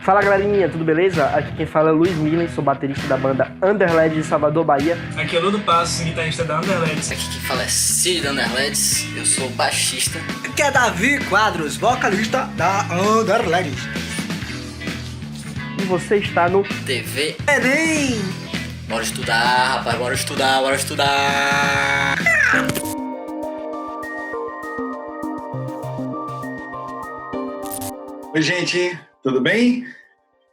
Fala galerinha, tudo beleza? Aqui quem fala é Luiz Milen, sou baterista da banda Underleds de Salvador, Bahia. Aqui é Ludo Passos, guitarrista da Underleds. Aqui quem fala é Cid da Underleds, eu sou baixista. Aqui é Davi Quadros, vocalista da Underleds. E você está no TV Enem! Bora estudar, rapaz, bora estudar! Oi gente, tudo bem?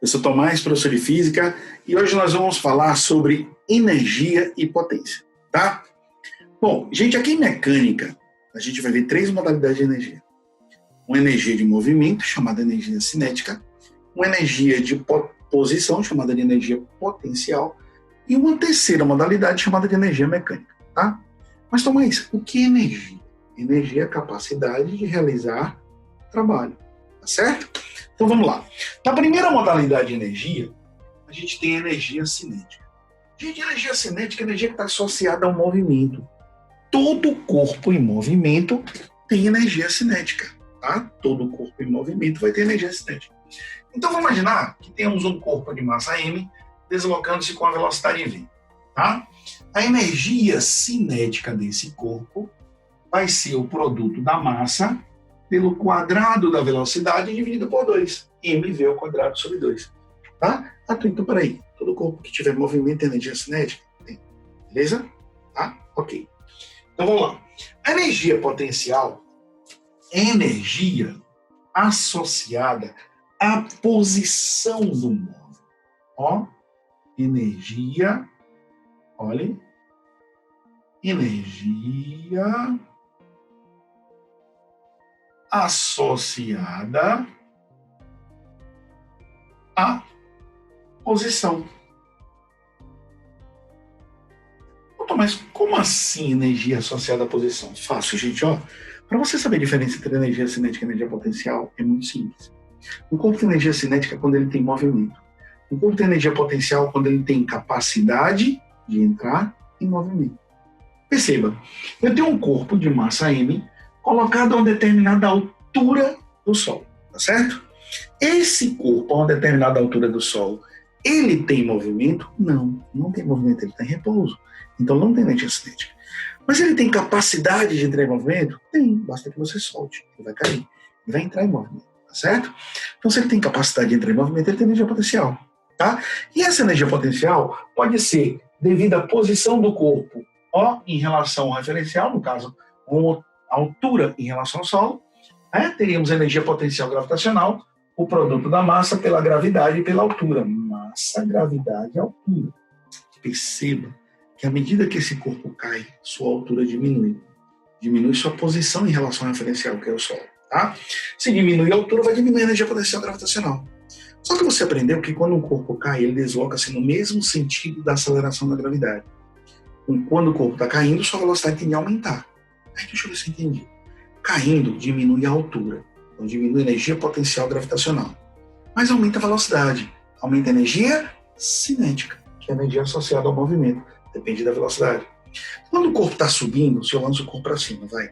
Eu sou Tomás, professor de Física, e hoje nós vamos falar sobre energia e potência, tá? Bom, gente, aqui em mecânica, a gente vai ver 3 modalidades de energia. Uma energia de movimento, chamada energia cinética, uma energia de posição, chamada de energia potencial, e uma terceira modalidade chamada de energia mecânica, tá? Mas, Tomás, o que é energia? Energia é a capacidade de realizar trabalho, tá certo? Então vamos lá. Na primeira modalidade de energia, a gente tem a energia cinética. Gente, energia cinética é a energia que está associada ao movimento. Todo corpo em movimento tem energia cinética, tá? Todo corpo em movimento vai ter energia cinética. Então vamos imaginar que temos um corpo de massa M deslocando-se com a velocidade v, tá? A energia cinética desse corpo vai ser o produto da massa pelo quadrado da velocidade dividido por 2. mv ao quadrado sobre 2. Tá? Então, peraí. Todo corpo que tiver movimento tem energia cinética? Tem. Beleza? Tá? Ok. Então, vamos lá. A energia potencial é energia associada à posição do móvel. Ó. Energia. Olhem. Energia associada à posição. Mas como assim energia associada à posição? Fácil, gente, ó. Para você saber a diferença entre energia cinética e energia potencial, é muito simples. Um corpo tem energia cinética quando ele tem movimento. Um corpo tem energia potencial quando ele tem capacidade de entrar em movimento. Perceba, eu tenho um corpo de massa M colocado a uma determinada altura do Sol, tá certo? Esse corpo a uma determinada altura do Sol, ele tem movimento? Não tem movimento, ele está em repouso. Então não tem energia cinética. Mas ele tem capacidade de entrar em movimento? Tem, basta que você solte, ele vai cair, ele vai entrar em movimento, tá certo? Então se ele tem capacidade de entrar em movimento, ele tem energia potencial, tá? E essa energia potencial pode ser devido à posição do corpo, ó, em relação ao referencial, no caso, a altura em relação ao solo, teríamos energia potencial gravitacional, o produto da massa pela gravidade e pela altura. Massa, gravidade e altura. Perceba que à medida que esse corpo cai, sua altura diminui. Diminui sua posição em relação ao referencial, que é o Sol. Tá? Se diminuir a altura, vai diminuir a energia potencial gravitacional. Só que você aprendeu que quando um corpo cai, ele desloca-se no mesmo sentido da aceleração da gravidade. Quando o corpo está caindo, sua velocidade tende a aumentar. Deixa eu ver se eu entendi. Caindo, diminui a altura. Então, diminui a energia potencial gravitacional. Mas aumenta a velocidade. Aumenta a energia cinética, que é a energia associada ao movimento. Depende da velocidade. Quando o corpo está subindo, se eu lanço o corpo para cima, vai.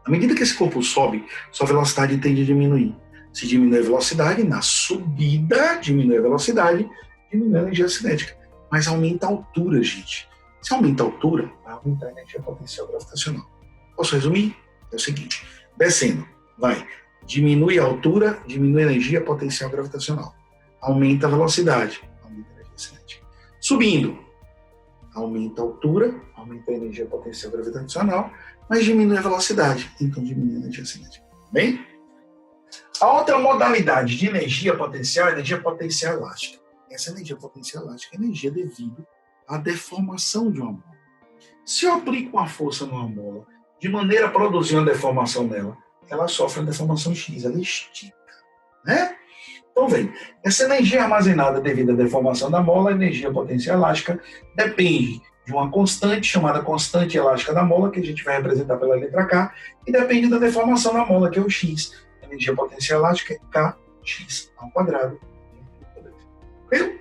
À medida que esse corpo sobe, sua velocidade tende a diminuir. Se diminui a velocidade, na subida, diminui a velocidade, diminui a energia cinética. Mas aumenta a altura, gente. Se aumenta a altura, vai aumentar a energia potencial gravitacional. Posso resumir? É o seguinte, descendo, vai, diminui a altura, diminui a energia potencial gravitacional. Aumenta a velocidade, aumenta a energia cinética. Subindo, aumenta a altura, aumenta a energia potencial gravitacional, mas diminui a velocidade, então diminui a energia cinética. Bem? A outra modalidade de energia potencial é a energia potencial elástica. Essa energia potencial elástica é energia devido à deformação de uma bola. Se eu aplico uma força numa bola de maneira a produzir uma deformação nela, ela sofre uma deformação X, ela estica, né? Então, vem, essa energia armazenada devido à deformação da mola, a energia potencial elástica, depende de uma constante chamada constante elástica da mola, que a gente vai representar pela letra K, e depende da deformação da mola, que é o X. A energia potencial elástica é Kx ao quadrado. Viu?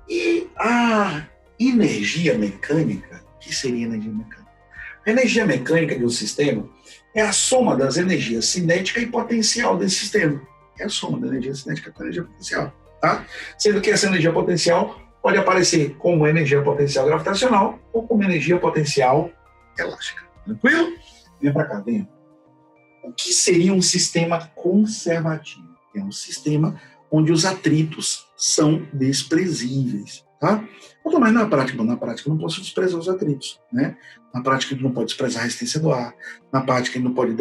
E a energia mecânica, o que seria energia mecânica? A energia mecânica de um sistema é a soma das energias cinética e potencial desse sistema. É a soma da energia cinética com a energia potencial. Tá? Sendo que essa energia potencial pode aparecer como energia potencial gravitacional ou como energia potencial elástica. Tranquilo? Vem para cá, vem. O que seria um sistema conservativo? É um sistema onde os atritos são desprezíveis. Tá? Mas na prática eu não posso desprezar os atritos. Né? Na prática, ele não pode desprezar a resistência do ar. Na prática, ele não pode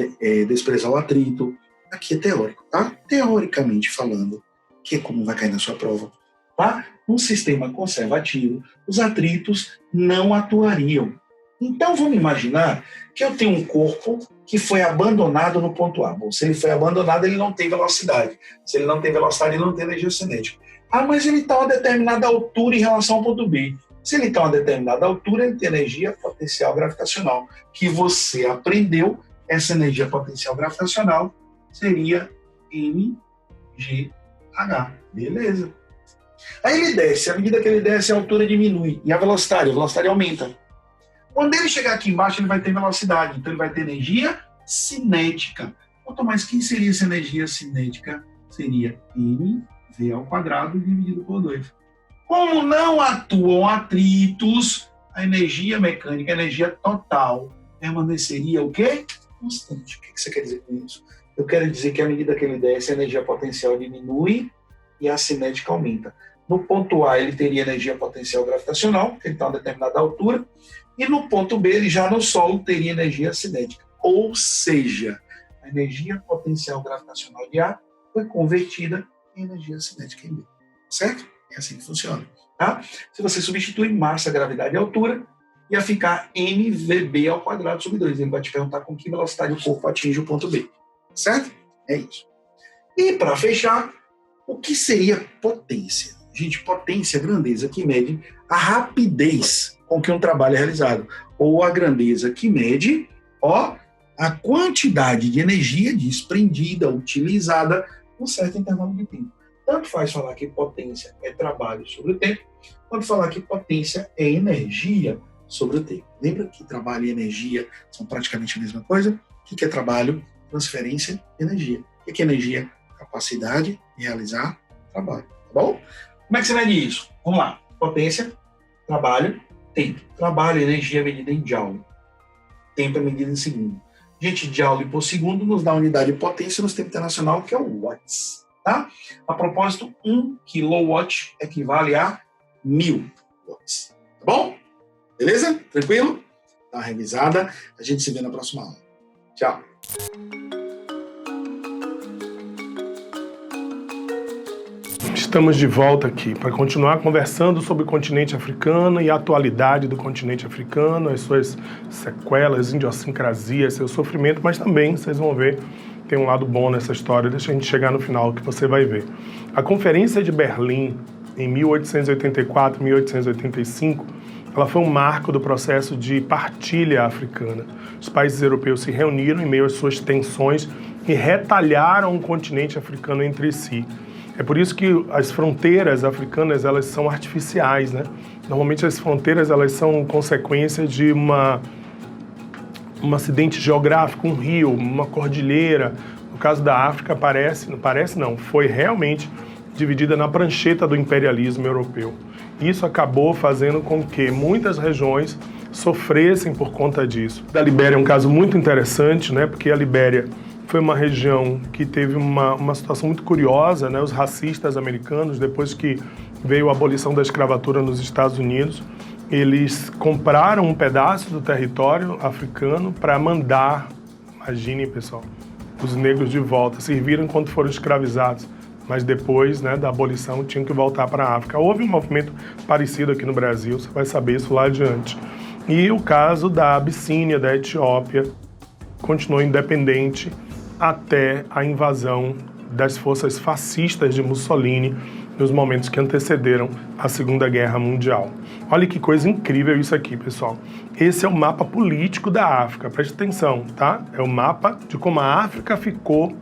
desprezar o atrito. Aqui é teórico, tá? Teoricamente falando, que é como vai cair na sua prova, tá? Num sistema conservativo, os atritos não atuariam. Então, vamos imaginar que eu tenho um corpo que foi abandonado no ponto A. Bom, se ele foi abandonado, ele não tem velocidade. Se ele não tem velocidade, ele não tem energia cinética. Mas ele está a uma determinada altura em relação ao ponto B. Se ele está a uma determinada altura, ele tem energia potencial gravitacional, que você aprendeu, essa energia potencial gravitacional seria mgh. Beleza. Aí ele desce, à medida que ele desce, a altura diminui e a velocidade aumenta. Quando ele chegar aqui embaixo, ele vai ter velocidade, então ele vai ter energia cinética. Mas quem seria essa energia cinética? Seria mv ao quadrado dividido por 2. Como não atuam atritos, a energia mecânica, a energia total, permaneceria o quê? Constante. O que você quer dizer com isso? Eu quero dizer que à medida que ele desce, a energia potencial diminui e a cinética aumenta. No ponto A, ele teria energia potencial gravitacional, porque ele está a uma determinada altura, e no ponto B, ele já no solo, teria energia cinética. Ou seja, a energia potencial gravitacional de A foi convertida em energia cinética em B. Certo? É assim que funciona. Tá? Se você substituir massa, gravidade e altura, ia ficar mvb ao quadrado sobre 2. Ele vai te perguntar com que velocidade o corpo atinge o ponto B. Certo? É isso. E para fechar, o que seria potência? Gente, potência é a grandeza que mede a rapidez com que um trabalho é realizado. Ou a grandeza que mede a quantidade de energia desprendida, utilizada num certo intervalo de tempo. Tanto faz falar que potência é trabalho sobre o tempo, quanto falar que potência é energia sobre o tempo. Lembra que trabalho e energia são praticamente a mesma coisa? O que é trabalho? Transferência de energia. O que é energia? Capacidade de realizar trabalho. Tá bom? Como é que você mede isso? Vamos lá. Potência, trabalho, tempo. Trabalho e energia é medida em joule. Tempo é medida em segundo. Gente, joule por segundo nos dá a unidade de potência no sistema internacional, que é o watts. Tá? A propósito, 1 kilowatt equivale a 1000 watts. Tá bom? Beleza? Tranquilo? Dá uma revisada. A gente se vê na próxima aula. Tchau. Estamos de volta aqui para continuar conversando sobre o continente africano e a atualidade do continente africano, as suas sequelas, idiosincrasias, seu sofrimento, mas também, vocês vão ver, tem um lado bom nessa história, deixa a gente chegar no final que você vai ver. A Conferência de Berlim, em 1884, 1885, ela foi um marco do processo de partilha africana. Os países europeus se reuniram em meio às suas tensões e retalharam o continente africano entre si. É por isso que as fronteiras africanas, elas são artificiais, né? Normalmente as fronteiras, elas são consequência de um acidente geográfico, um rio, uma cordilheira. No caso da África, foi realmente dividida na prancheta do imperialismo europeu. Isso acabou fazendo com que muitas regiões sofressem por conta disso. Da Libéria é um caso muito interessante, né? Porque a Libéria foi uma região que teve uma situação muito curiosa, né? Os racistas americanos, depois que veio a abolição da escravatura nos Estados Unidos, eles compraram um pedaço do território africano para mandar, imaginem, pessoal, os negros de volta, serviram enquanto foram escravizados, mas depois, né, da abolição tinham que voltar para a África. Houve um movimento parecido aqui no Brasil, você vai saber isso lá adiante. E o caso da Abissínia, da Etiópia, continuou independente até a invasão das forças fascistas de Mussolini nos momentos que antecederam a Segunda Guerra Mundial. Olha que coisa incrível isso aqui, pessoal. Esse é o mapa político da África, preste atenção, tá? É o mapa de como a África ficou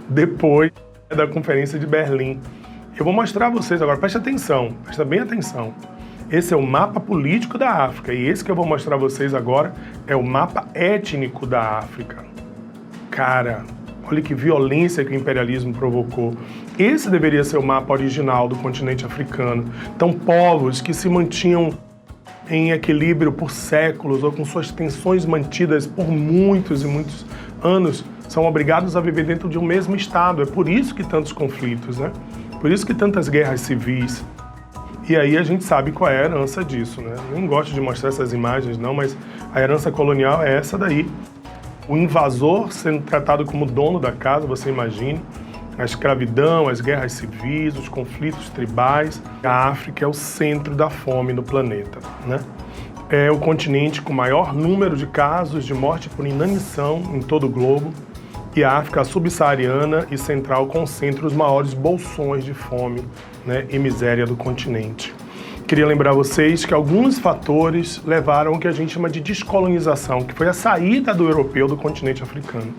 depois da Conferência de Berlim. Eu vou mostrar a vocês agora, preste atenção, presta bem atenção. Esse é o mapa político da África e esse que eu vou mostrar a vocês agora é o mapa étnico da África. Cara, olha que violência que o imperialismo provocou. Esse deveria ser o mapa original do continente africano. Então, povos que se mantinham em equilíbrio por séculos ou com suas tensões mantidas por muitos e muitos anos são obrigados a viver dentro de um mesmo estado. É por isso que tantos conflitos, né? Por isso que tantas guerras civis. E aí a gente sabe qual é a herança disso, né? Eu não gosto de mostrar essas imagens não, mas a herança colonial é essa daí. O invasor sendo tratado como dono da casa, você imagine, a escravidão, as guerras civis, os conflitos tribais. A África é o centro da fome no planeta, né? É o continente com maior número de casos de morte por inanição em todo o globo. E a África subsaariana e central concentra os maiores bolsões de fome, né, e miséria do continente. Queria lembrar vocês que alguns fatores levaram ao que a gente chama de descolonização, que foi a saída do europeu do continente africano.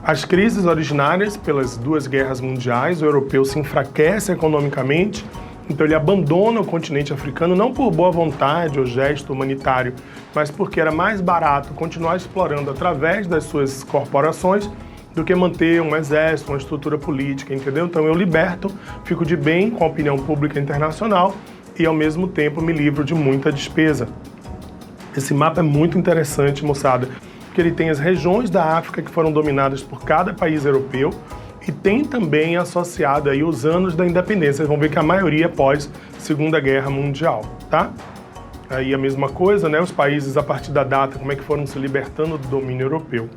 As crises originárias pelas duas guerras mundiais, o europeu se enfraquece economicamente, então ele abandona o continente africano não por boa vontade ou gesto humanitário, mas porque era mais barato continuar explorando através das suas corporações do que manter um exército, uma estrutura política, entendeu? Então eu liberto, fico de bem com a opinião pública internacional e ao mesmo tempo me livro de muita despesa. Esse mapa é muito interessante, moçada, porque ele tem as regiões da África que foram dominadas por cada país europeu e tem também associado aí os anos da independência. Vocês vão ver que a maioria é pós Segunda Guerra Mundial, tá? Aí a mesma coisa, né? Os países a partir da data, como é que foram se libertando do domínio europeu.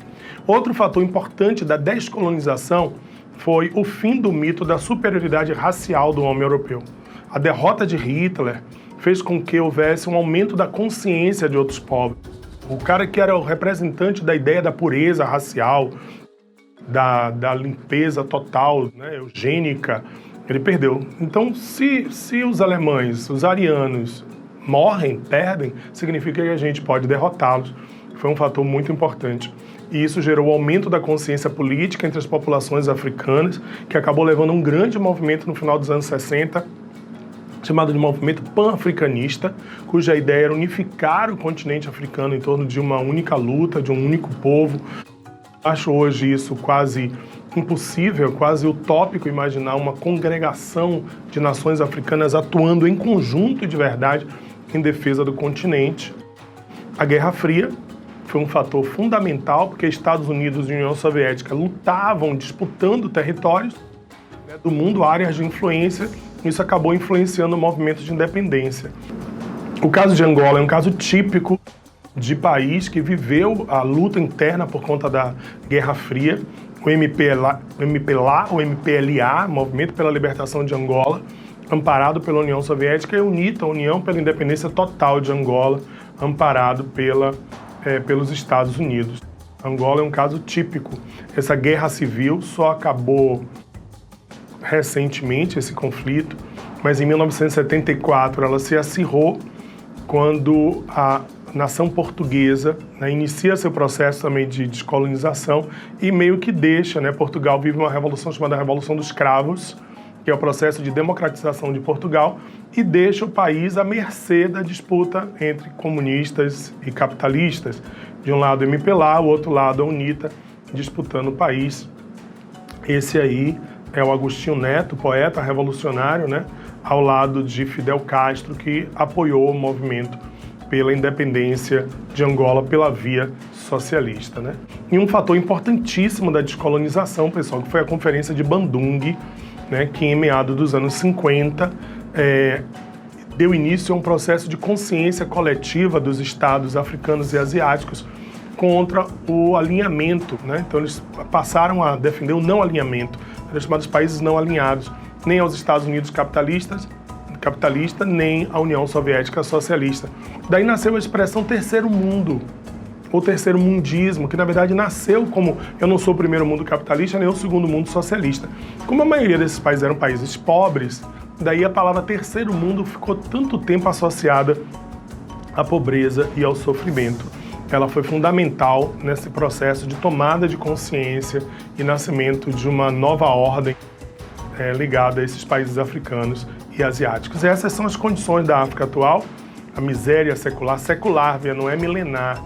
Outro fator importante da descolonização foi o fim do mito da superioridade racial do homem europeu. A derrota de Hitler fez com que houvesse um aumento da consciência de outros povos. O cara que era o representante da ideia da pureza racial, da limpeza total, né, eugênica, ele perdeu. Então, se os alemães, os arianos, perdem, significa que a gente pode derrotá-los. Foi um fator muito importante. E isso gerou o aumento da consciência política entre as populações africanas, que acabou levando a um grande movimento no final dos anos 60, chamado de movimento pan-africanista, cuja ideia era unificar o continente africano em torno de uma única luta, de um único povo. Acho hoje isso quase impossível, quase utópico imaginar uma congregação de nações africanas atuando em conjunto de verdade em defesa do continente. A Guerra Fria foi um fator fundamental porque Estados Unidos e União Soviética lutavam, disputando territórios, né, do mundo, áreas de influência. Isso acabou influenciando o movimento de independência. O caso de Angola é um caso típico de país que viveu a luta interna por conta da Guerra Fria. O MPLA, Movimento pela Libertação de Angola, amparado pela União Soviética, e o UNITA, União pela Independência Total de Angola, amparado pelos Estados Unidos. Angola é um caso típico. Essa guerra civil só acabou recentemente, esse conflito, mas em 1974 ela se acirrou quando a nação portuguesa, né, inicia seu processo também de descolonização e meio que deixa, né, Portugal vive uma revolução chamada Revolução dos Cravos, que é o processo de democratização de Portugal, e deixa o país à mercê da disputa entre comunistas e capitalistas. De um lado o MPLA, o outro lado a UNITA, disputando o país. Esse aí é o Agostinho Neto, poeta revolucionário, né, ao lado de Fidel Castro, que apoiou o movimento pela independência de Angola pela via socialista, né? E um fator importantíssimo da descolonização, pessoal, que foi a Conferência de Bandung, né, que em meados dos anos 50 deu início a um processo de consciência coletiva dos estados africanos e asiáticos contra o alinhamento, né? Então eles passaram a defender o não alinhamento, eram chamados países não alinhados, nem aos Estados Unidos capitalista, nem à União Soviética socialista. Daí nasceu a expressão terceiro mundo. ou terceiro mundismo, que na verdade nasceu como eu não sou o primeiro mundo capitalista nem o segundo mundo socialista. Como a maioria desses países eram países pobres, daí a palavra terceiro mundo ficou tanto tempo associada à pobreza e ao sofrimento. Ela foi fundamental nesse processo de tomada de consciência e nascimento de uma nova ordem ligada a esses países africanos e asiáticos. E essas são as condições da África atual. A miséria secular, não é milenar.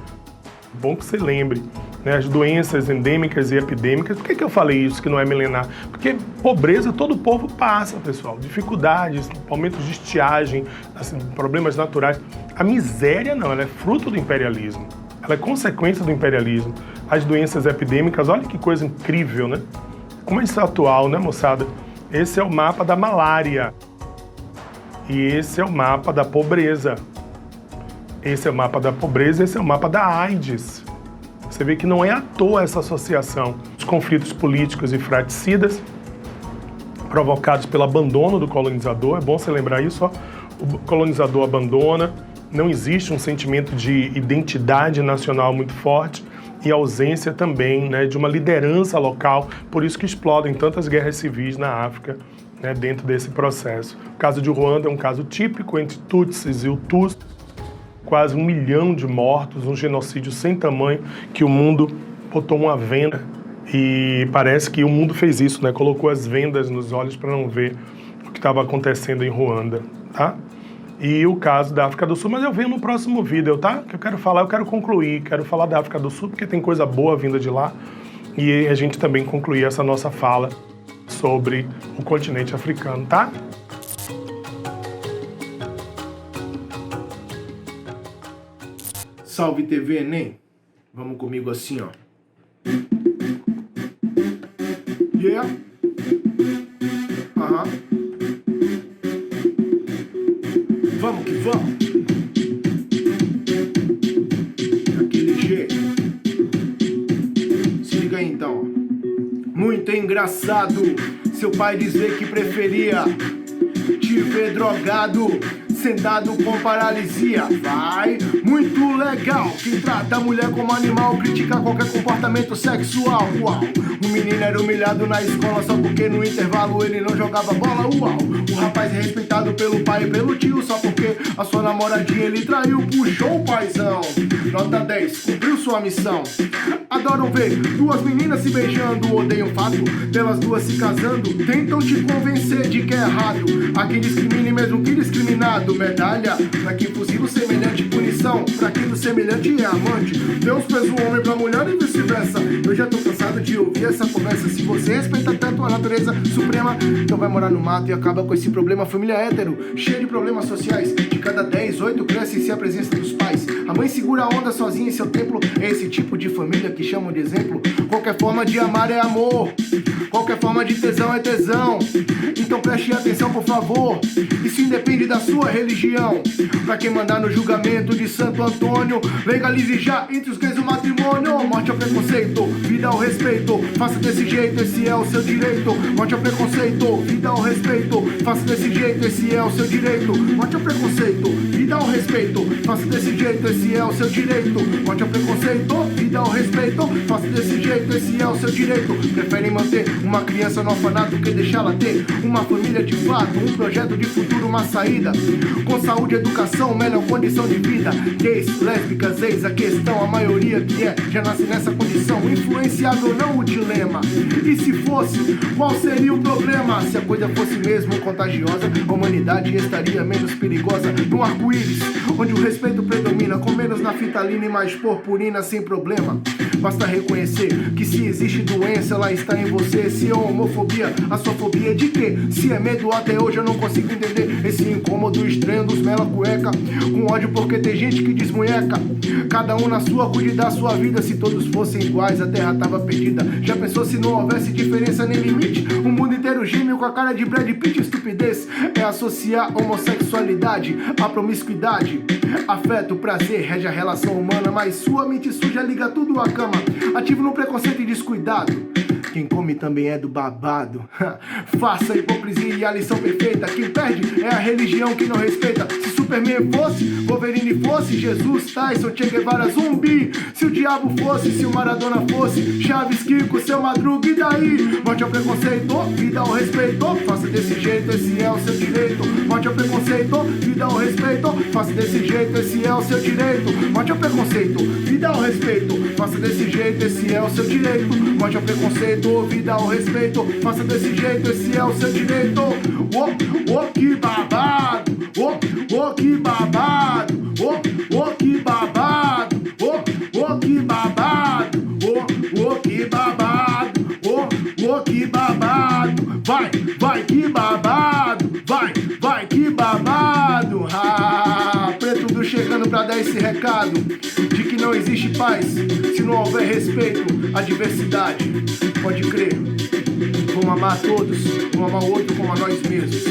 Bom que você lembre, né? As doenças endêmicas e epidêmicas. Por que eu falei isso, que não é milenar? Porque pobreza todo povo passa, pessoal. Dificuldades, aumentos de estiagem, assim, problemas naturais. A miséria não, ela é fruto do imperialismo. Ela é consequência do imperialismo. As doenças epidêmicas, olha que coisa incrível, né? Como isso é atual, né, moçada? Esse é o mapa da malária. E esse é o mapa da pobreza. Esse é o mapa da pobreza, esse é o mapa da AIDS. Você vê que não é à toa essa associação. Os conflitos políticos e fraticidas provocados pelo abandono do colonizador, é bom você lembrar isso, ó. O colonizador abandona, não existe um sentimento de identidade nacional muito forte e ausência também, né, de uma liderança local, por isso que explodem tantas guerras civis na África, né, dentro desse processo. O caso de Ruanda é um caso típico entre Tutsis e Hutus, quase 1 milhão de mortos, um genocídio sem tamanho, que o mundo botou uma venda e parece que o mundo fez isso, né? Colocou as vendas nos olhos para não ver o que estava acontecendo em Ruanda, tá? E o caso da África do Sul, mas eu venho no próximo vídeo, tá? Que eu quero concluir, quero falar da África do Sul, porque tem coisa boa vinda de lá, e a gente também concluir essa nossa fala sobre o continente africano, tá? Salve TV Enem, vamos comigo assim, ó. Yeah. Aham. Vamos que vamos. Daquele jeito. Se liga aí então, ó. Muito engraçado seu pai dizer que preferia te ver drogado, sentado com paralisia. Vai, muito legal. Quem trata a mulher como animal critica qualquer comportamento sexual. Uau, o menino era humilhado na escola só porque no intervalo ele não jogava bola. Uau, o rapaz é respeitado pelo pai e pelo tio só porque a sua namoradinha ele traiu. Puxou o paizão. Nota 10, cumpriu sua missão. Adoram ver duas meninas se beijando, odeiam o fato delas duas se casando. Tentam te convencer de que é errado. Há quem discrimine mesmo que discriminado. Medalha pra quem fuzila semelhante, punição pra quem do semelhante é amante. Deus fez o homem pra mulher e vice-versa. Eu já tô cansado de ouvir essa conversa. Se você respeita tanto a natureza suprema, então vai morar no mato e acaba com esse problema. Família hétero, cheia de problemas sociais. De cada 10, 8 crescem sem a presença dos pais. A mãe segura a onda sozinha em seu templo. É esse tipo de família que chamam de exemplo. Qualquer forma de amar é amor, qualquer forma de tesão é tesão. Então preste atenção, por favor. Isso independe da sua religião. Pra quem mandar no julgamento de Santo Antônio, legalize já entre os gays o matrimônio. Morte ao preconceito, vida ao respeito. Faça desse jeito, esse é o seu direito. Morte ao preconceito, vida ao respeito. Faça desse jeito, esse é o seu direito. Morte ao preconceito, vida ao respeito. Faça desse jeito, esse é o seu direito. Morte ao preconceito, vida ao respeito. Faça desse jeito, esse é o seu direito. Preferem manter uma criança no orfanato que deixá-la ter uma família de fato, um projeto de futuro, uma saída com saúde, educação, melhor condição de vida. Gays, lésbicas, eis a questão. A maioria que já nasce nessa condição. Influenciável não o dilema. E se fosse, qual seria o problema? Se a coisa fosse mesmo contagiosa, a humanidade estaria menos perigosa. No arco-íris, onde o respeito predomina, com menos naftalina e mais purpurina, sem problema. Basta reconhecer que se existe doença, ela está em você. Se é homofobia, a sua fobia é de quê? Se é medo, até hoje eu não consigo entender esse incômodo estranho dos mela cueca. Com ódio porque tem gente que desmunheca. Cada um na sua, cuide da sua vida. Se todos fossem iguais, a terra tava perdida. Já pensou se não houvesse diferença nem limite? O mundo inteiro geme com a cara de Brad Pitt. Estupidez é associar homossexualidade à promiscuidade. Afeto, prazer, rege a relação humana, mas sua mente suja liga tudo à cama. Ativo no preconceito e descuidado. Quem come também é do babado. Faça a hipocrisia e a lição perfeita. Quem perde é a religião que não respeita. Se Superman fosse, Wolverine fosse, Jesus, Tyson, Che Guevara, zumbi. Se o diabo fosse, se o Maradona fosse, Chaves, Kiko, seu Madruga, e daí? Morte ao preconceito, vida ao respeito, faça desse jeito, esse é o seu direito. Morte ao preconceito, vida ao respeito, faça desse jeito, esse é o seu direito. Morte ao preconceito, vida ao respeito, faça desse jeito, esse é o seu direito. Morte ao preconceito, vida ao respeito, faça desse jeito, esse é o seu direito. Que babado, que babado, que babado, que babado, que babado, que babado, vai que babado, vai que babado. Preto do chegando pra dar esse recado de que não existe paz se não houver respeito à diversidade. Pode crer, vamos amar todos, vamos amar o outro como a nós mesmos.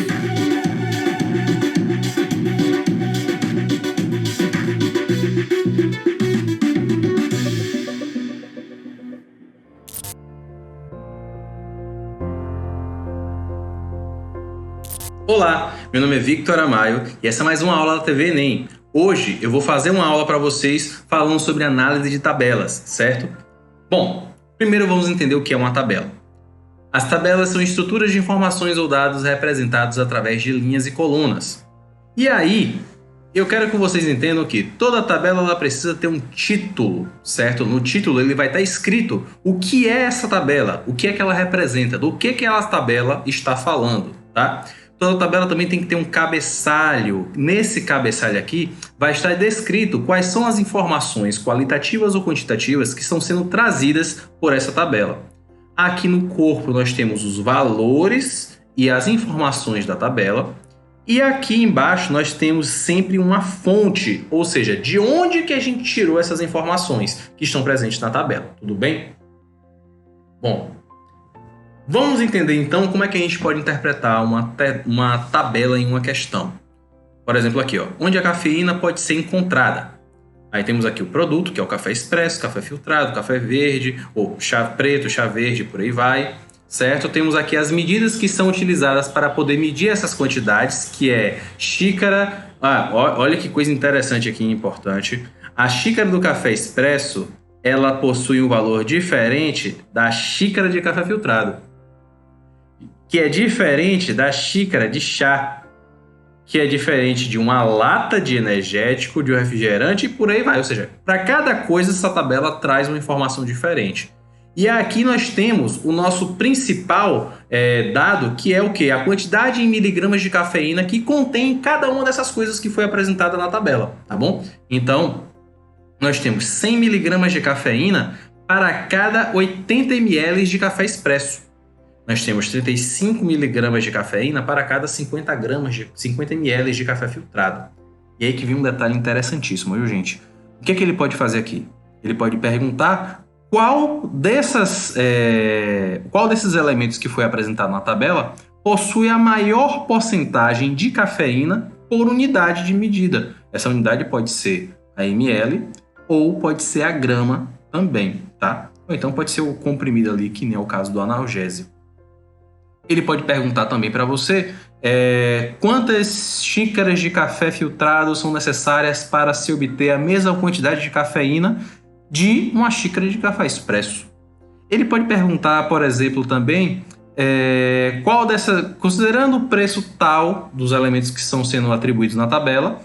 Olá, meu nome é Victor Amaio e essa é mais uma aula da TV Enem. Hoje eu vou fazer uma aula para vocês falando sobre análise de tabelas, certo? Bom, primeiro vamos entender o que é uma tabela. As tabelas são estruturas de informações ou dados representados através de linhas e colunas. E aí, eu quero que vocês entendam que toda tabela ela precisa ter um título, certo? No título ele vai estar escrito o que é essa tabela, o que é que ela representa, do que aquela tabela está falando, tá? Toda tabela também tem que ter um cabeçalho. Nesse cabeçalho aqui vai estar descrito quais são as informações qualitativas ou quantitativas que estão sendo trazidas por essa tabela. Aqui no corpo nós temos os valores e as informações da tabela. E aqui embaixo nós temos sempre uma fonte, ou seja, de onde que a gente tirou essas informações que estão presentes na tabela. Tudo bem? Bom, vamos entender então como é que a gente pode interpretar uma tabela em uma questão. Por exemplo aqui, ó, onde a cafeína pode ser encontrada. Aí temos aqui o produto, que é o café expresso, café filtrado, café verde, ou chá preto, chá verde, por aí vai, certo? Temos aqui as medidas que são utilizadas para poder medir essas quantidades, que é xícara... olha que coisa interessante aqui, importante. A xícara do café expresso, ela possui um valor diferente da xícara de café filtrado, que é diferente da xícara de chá, que é diferente de uma lata de energético, de um refrigerante e por aí vai. Ou seja, para cada coisa essa tabela traz uma informação diferente. E aqui nós temos o nosso principal dado, que é o quê? A quantidade em miligramas de cafeína que contém cada uma dessas coisas que foi apresentada na tabela, tá bom? Então, nós temos 100 miligramas de cafeína para cada 80 ml de café expresso. Nós temos 35 miligramas de cafeína para cada 50 ml de café filtrado. E aí que vem um detalhe interessantíssimo, viu, gente? O que é que ele pode fazer aqui? Ele pode perguntar qual desses elementos que foi apresentado na tabela possui a maior porcentagem de cafeína por unidade de medida. Essa unidade pode ser a ml ou pode ser a grama também, tá? Ou então pode ser o comprimido ali, que nem é o caso do analgésico. Ele pode perguntar também para você quantas xícaras de café filtrado são necessárias para se obter a mesma quantidade de cafeína de uma xícara de café expresso. Ele pode perguntar, por exemplo, também considerando o preço tal dos elementos que estão sendo atribuídos na tabela,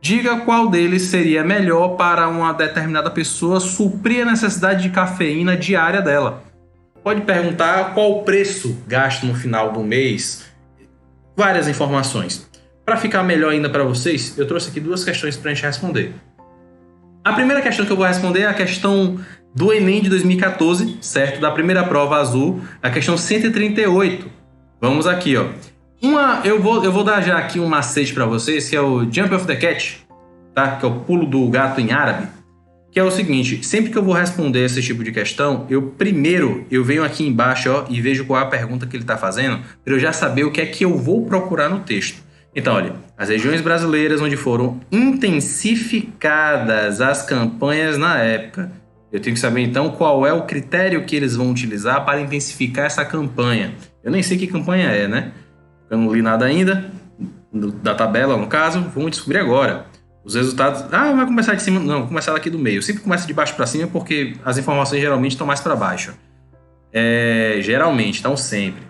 diga qual deles seria melhor para uma determinada pessoa suprir a necessidade de cafeína diária dela. Pode perguntar qual o preço gasto no final do mês, várias informações. Para ficar melhor ainda para vocês, eu trouxe aqui duas questões para a gente responder. A primeira questão que eu vou responder é a questão do Enem de 2014, certo? Da primeira prova azul, a questão 138. Vamos aqui, ó. Eu vou dar já aqui um macete para vocês, que é o Jump of the Cat, tá? Que é o pulo do gato em árabe. Que é o seguinte, sempre que eu vou responder esse tipo de questão, eu venho aqui embaixo, ó, e vejo qual é a pergunta que ele está fazendo, para eu já saber o que é que eu vou procurar no texto. Então, olha, as regiões brasileiras onde foram intensificadas as campanhas na época. Eu tenho que saber, então, qual é o critério que eles vão utilizar para intensificar essa campanha. Eu nem sei que campanha é, né? Eu não li nada ainda. da tabela, no caso, vamos descobrir agora. Os resultados... vai começar de cima... Não, vou começar daqui do meio. Eu sempre começo de baixo para cima porque as informações geralmente estão mais para baixo. Geralmente, então sempre.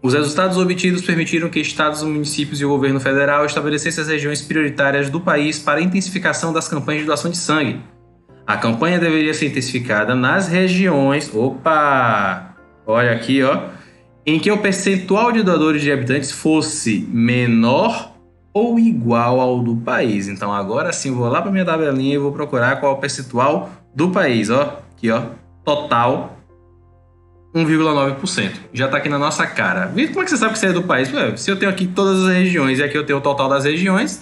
Os resultados obtidos permitiram que estados, municípios e o governo federal estabelecessem as regiões prioritárias do país para a intensificação das campanhas de doação de sangue. A campanha deveria ser intensificada nas regiões... Opa! Olha aqui, ó. Em que o percentual de doadores de habitantes fosse menor ou igual ao do país. Então agora sim, vou lá para minha tabelinha e vou procurar qual é o percentual do país. Ó, aqui, ó, total 1,9%. Já está aqui na nossa cara. Viu como é que você sabe que você é do país? Se eu tenho aqui todas as regiões e aqui eu tenho o total das regiões,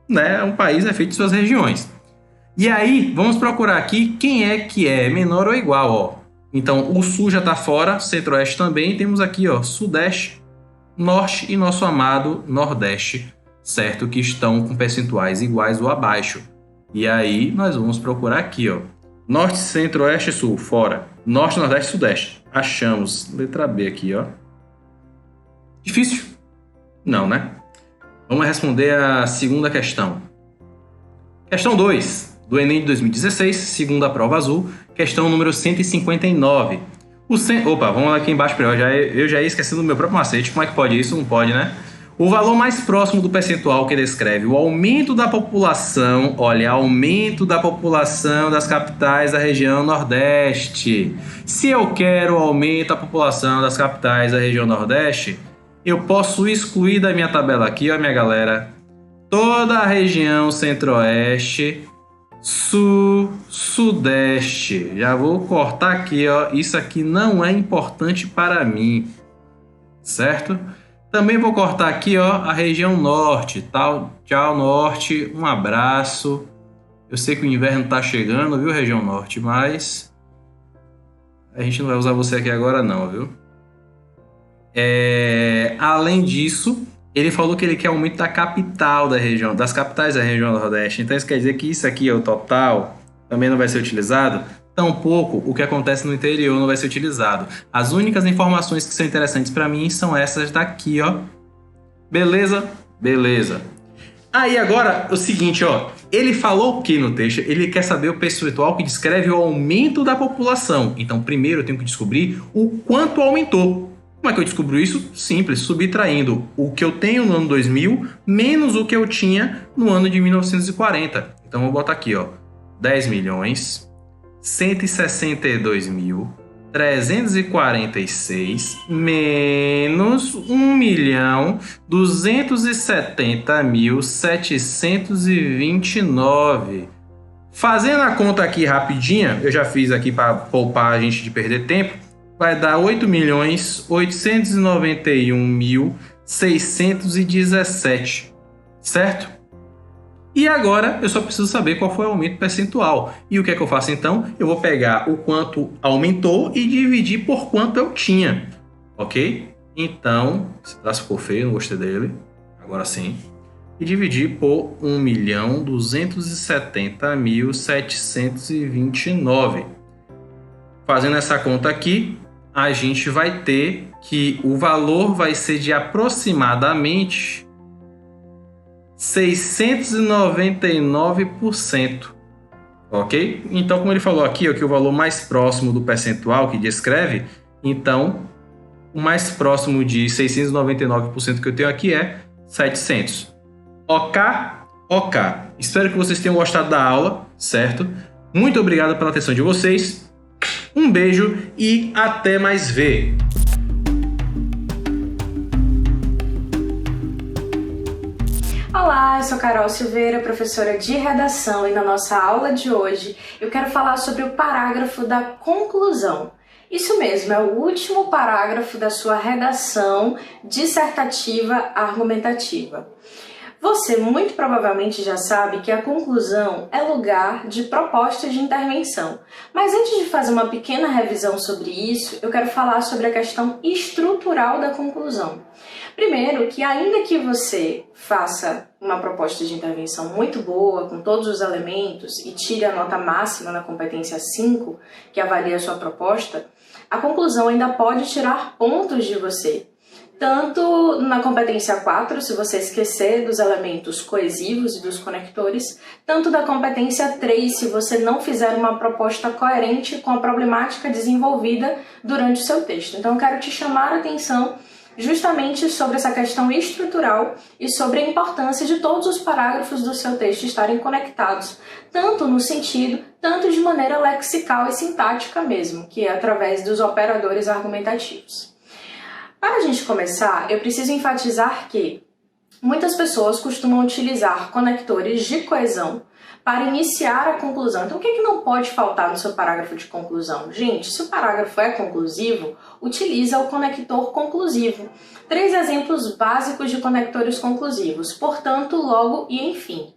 né? Um país é feito de suas regiões. E aí, vamos procurar aqui quem é que é menor ou igual, ó. Então, o Sul já está fora, Centro-Oeste também. Temos aqui, ó, Sudeste, Norte e nosso amado Nordeste, certo? Que estão com percentuais iguais ou abaixo. E aí, nós vamos procurar aqui, ó. Norte, Centro-Oeste e Sul, fora. Norte, Nordeste e Sudeste. Achamos. Letra B aqui, ó. Difícil? Não, né? Vamos responder a segunda questão. Questão 2. Do Enem de 2016, segunda prova azul, questão número 159. Opa, vamos lá aqui embaixo para eu já ia esquecendo do meu próprio macete. Como é que pode isso? Não pode, né? O valor mais próximo do percentual que descreve o aumento da população, olha, aumento da população das capitais da região Nordeste. Se eu quero o aumento da população das capitais da região Nordeste, eu posso excluir da minha tabela aqui, ó, minha galera, toda a região Centro-Oeste, Sul, Sudeste. Já vou cortar aqui, ó. Isso aqui não é importante para mim, certo? Também vou cortar aqui, ó, a região Norte. Tchau, Norte. Um abraço. Eu sei que o inverno tá chegando, viu, região Norte? Mas a gente não vai usar você aqui agora, não, viu? Além disso, ele falou que ele quer aumento da capital da região, das capitais da região Nordeste. Então isso quer dizer que isso aqui é o total, também não vai ser utilizado. Tampouco o que acontece no interior não vai ser utilizado. As únicas informações que são interessantes para mim são essas daqui, ó. Beleza? Beleza. Aí agora, o seguinte, ó. Ele falou o que no texto? Ele quer saber o percentual que descreve o aumento da população. Então primeiro eu tenho que descobrir o quanto aumentou. Como é que eu descubro isso? Simples, subtraindo o que eu tenho no ano 2000 menos o que eu tinha no ano de 1940. Então eu vou botar aqui, ó, 10.162.346 menos 1.270.729. Fazendo a conta aqui rapidinha, eu já fiz aqui para poupar a gente de perder tempo. Vai dar 8.891.617, certo? E agora eu só preciso saber qual foi o aumento percentual. E o que é que eu faço então? Eu vou pegar o quanto aumentou e dividir por quanto eu tinha, ok? Então, esse traço ficou feio, não gostei dele. Agora sim. E dividir por 1.270.729. Fazendo essa conta aqui, a gente vai ter que o valor vai ser de aproximadamente 699%, ok? Então, como ele falou aqui, ó, que o valor mais próximo do percentual que descreve, então, o mais próximo de 699% que eu tenho aqui é 700. Ok? Ok. Espero que vocês tenham gostado da aula, certo? Muito obrigado pela atenção de vocês. Um beijo e até mais ver. Olá, eu sou Carol Silveira, professora de redação, e na nossa aula de hoje eu quero falar sobre o parágrafo da conclusão. Isso mesmo, é o último parágrafo da sua redação dissertativa argumentativa. Você muito provavelmente já sabe que a conclusão é lugar de proposta de intervenção. Mas antes de fazer uma pequena revisão sobre isso, eu quero falar sobre a questão estrutural da conclusão. Primeiro, que ainda que você faça uma proposta de intervenção muito boa, com todos os elementos, e tire a nota máxima na competência 5, que avalia a sua proposta, a conclusão ainda pode tirar pontos de você. tanto na competência 4, se você esquecer dos elementos coesivos e dos conectores, tanto da competência 3, se você não fizer uma proposta coerente com a problemática desenvolvida durante o seu texto. Então, eu quero te chamar a atenção justamente sobre essa questão estrutural e sobre a importância de todos os parágrafos do seu texto estarem conectados, tanto no sentido, tanto de maneira lexical e sintática mesmo, que é através dos operadores argumentativos. Para a gente começar, eu preciso enfatizar que muitas pessoas costumam utilizar conectores de coesão para iniciar a conclusão. Então, o que não pode faltar no seu parágrafo de conclusão? Gente, se o parágrafo é conclusivo, utiliza o conector conclusivo. 3 exemplos básicos de conectores conclusivos: portanto, logo e enfim.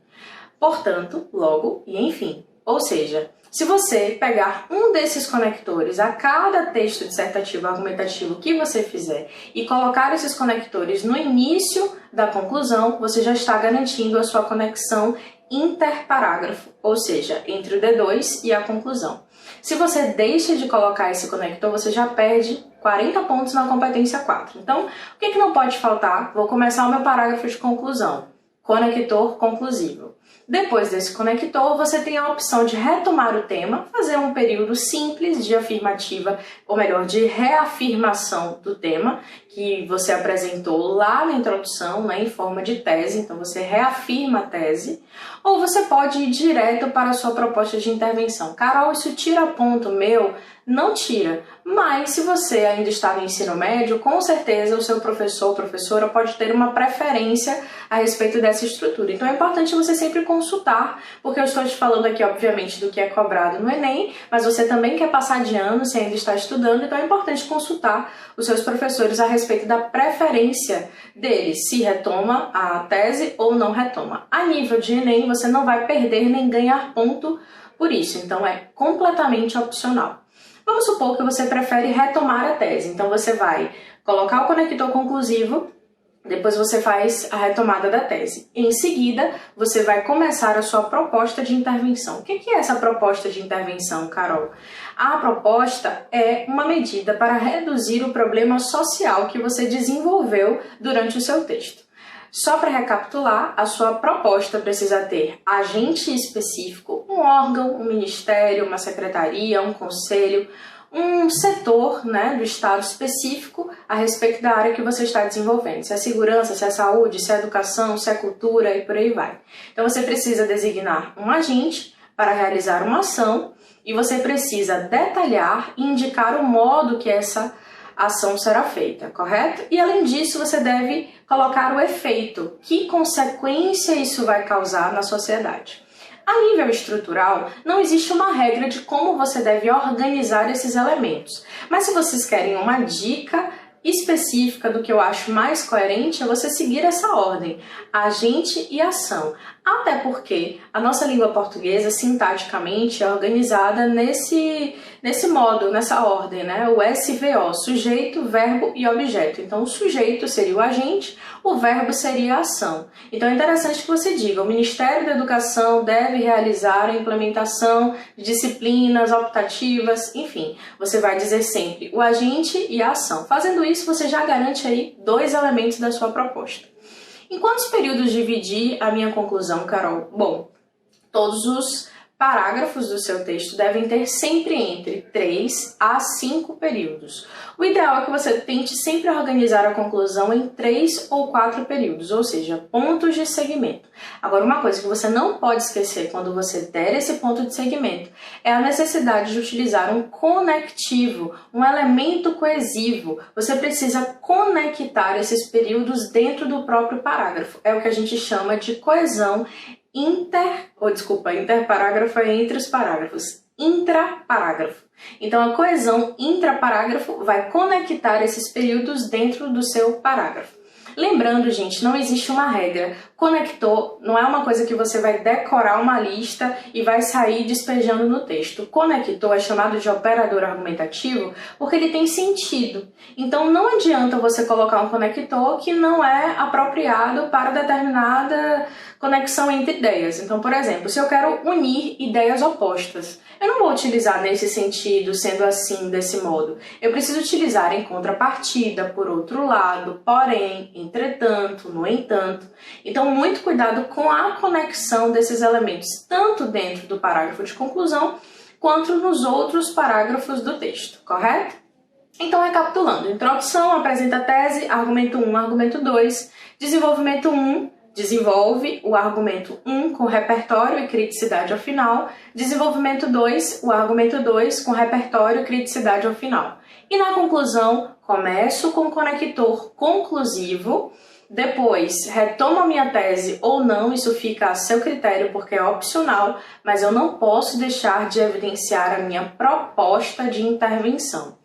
Portanto, logo e enfim. Ou seja, se você pegar um desses conectores a cada texto dissertativo argumentativo que você fizer e colocar esses conectores no início da conclusão, você já está garantindo a sua conexão interparágrafo, ou seja, entre o D2 e a conclusão. Se você deixa de colocar esse conector, você já perde 40 pontos na competência 4. Então, o que não pode faltar? Vou começar o meu parágrafo de conclusão. Conector conclusivo. Depois desse conector, você tem a opção de retomar o tema, fazer um período simples de afirmativa, ou melhor, de reafirmação do tema, que você apresentou lá na introdução, né, em forma de tese, então você reafirma a tese, ou você pode ir direto para a sua proposta de intervenção. Carol, isso tira ponto meu? Não tira, mas se você ainda está no ensino médio, com certeza o seu professor ou professora pode ter uma preferência a respeito dessa estrutura. Então é importante você sempre consultar, porque eu estou te falando aqui, obviamente, do que é cobrado no Enem, mas você também quer passar de ano se ainda está estudando, então é importante consultar os seus professores a respeito da preferência deles, se retoma a tese ou não retoma. A nível de Enem, você não vai perder nem ganhar ponto por isso, então é completamente opcional. Vamos supor que você prefere retomar a tese, então você vai colocar o conector conclusivo, depois você faz a retomada da tese. Em seguida, você vai começar a sua proposta de intervenção. O que é essa proposta de intervenção, Carol? A proposta é uma medida para reduzir o problema social que você desenvolveu durante o seu texto. Só para recapitular, a sua proposta precisa ter agente específico, um órgão, um ministério, uma secretaria, um conselho, um setor, né, do Estado específico a respeito da área que você está desenvolvendo. Se é segurança, se é saúde, se é educação, se é cultura e por aí vai. Então você precisa designar um agente para realizar uma ação e você precisa detalhar e indicar o modo que essa ação será feita, correto? E além disso, você deve colocar o efeito, que consequência isso vai causar na sociedade. A nível estrutural, não existe uma regra de como você deve organizar esses elementos, mas se vocês querem uma dica específica do que eu acho mais coerente, é você seguir essa ordem, agente e ação. Até porque a nossa língua portuguesa, sintaticamente, é organizada nesse modo, nessa ordem, né? O SVO, sujeito, verbo e objeto. Então, o sujeito seria o agente, o verbo seria a ação. Então, é interessante que você diga, o Ministério da Educação deve realizar a implementação de disciplinas optativas, enfim. Você vai dizer sempre o agente e a ação. Fazendo isso, você já garante aí 2 elementos da sua proposta. Em quantos períodos dividir a minha conclusão, Carol? Bom, todos os parágrafos do seu texto devem ter sempre entre 3 a 5 períodos. O ideal é que você tente sempre organizar a conclusão em 3 ou 4 períodos, ou seja, pontos de segmento. Agora, uma coisa que você não pode esquecer quando você der esse ponto de segmento é a necessidade de utilizar um conectivo, um elemento coesivo. Você precisa conectar esses períodos dentro do próprio parágrafo. É o que a gente chama de coesão interparágrafo é entre os parágrafos, intraparágrafo. Então, a coesão intraparágrafo vai conectar esses períodos dentro do seu parágrafo. Lembrando, gente, não existe uma regra. Conector não é uma coisa que você vai decorar uma lista e vai sair despejando no texto. Conector é chamado de operador argumentativo porque ele tem sentido. Então não adianta você colocar um conector que não é apropriado para determinada conexão entre ideias. Então, por exemplo, se eu quero unir ideias opostas, eu não vou utilizar nesse sentido, sendo assim, desse modo. Eu preciso utilizar em contrapartida, por outro lado, porém, entretanto, no entanto. Então, muito cuidado com a conexão desses elementos, tanto dentro do parágrafo de conclusão, quanto nos outros parágrafos do texto, correto? Então, recapitulando, introdução, apresenta a tese, argumento 1, argumento 2, desenvolvimento 1, desenvolve o argumento 1 com repertório e criticidade ao final, desenvolvimento 2, o argumento 2 com repertório e criticidade ao final. E na conclusão, começo com o conector conclusivo, depois retomo a minha tese ou não, isso fica a seu critério porque é opcional, mas eu não posso deixar de evidenciar a minha proposta de intervenção.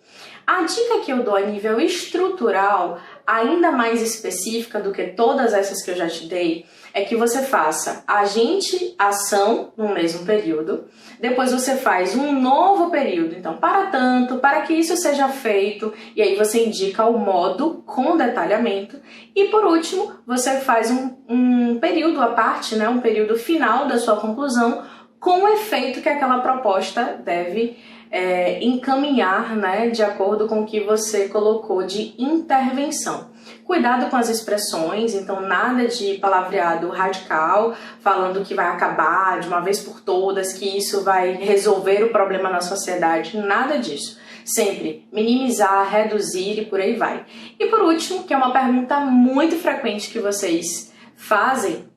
A dica que eu dou a nível estrutural, ainda mais específica do que todas essas que eu já te dei, é que você faça agente, ação no mesmo período, depois você faz um novo período, então para que isso seja feito, e aí você indica o modo com detalhamento, e por último você faz um período à parte, né, um período final da sua conclusão, com o efeito que aquela proposta deve encaminhar, né, de acordo com o que você colocou de intervenção. Cuidado com as expressões, então nada de palavreado radical, falando que vai acabar de uma vez por todas, que isso vai resolver o problema na sociedade, nada disso. Sempre minimizar, reduzir e por aí vai. E por último, que é uma pergunta muito frequente que vocês fazem,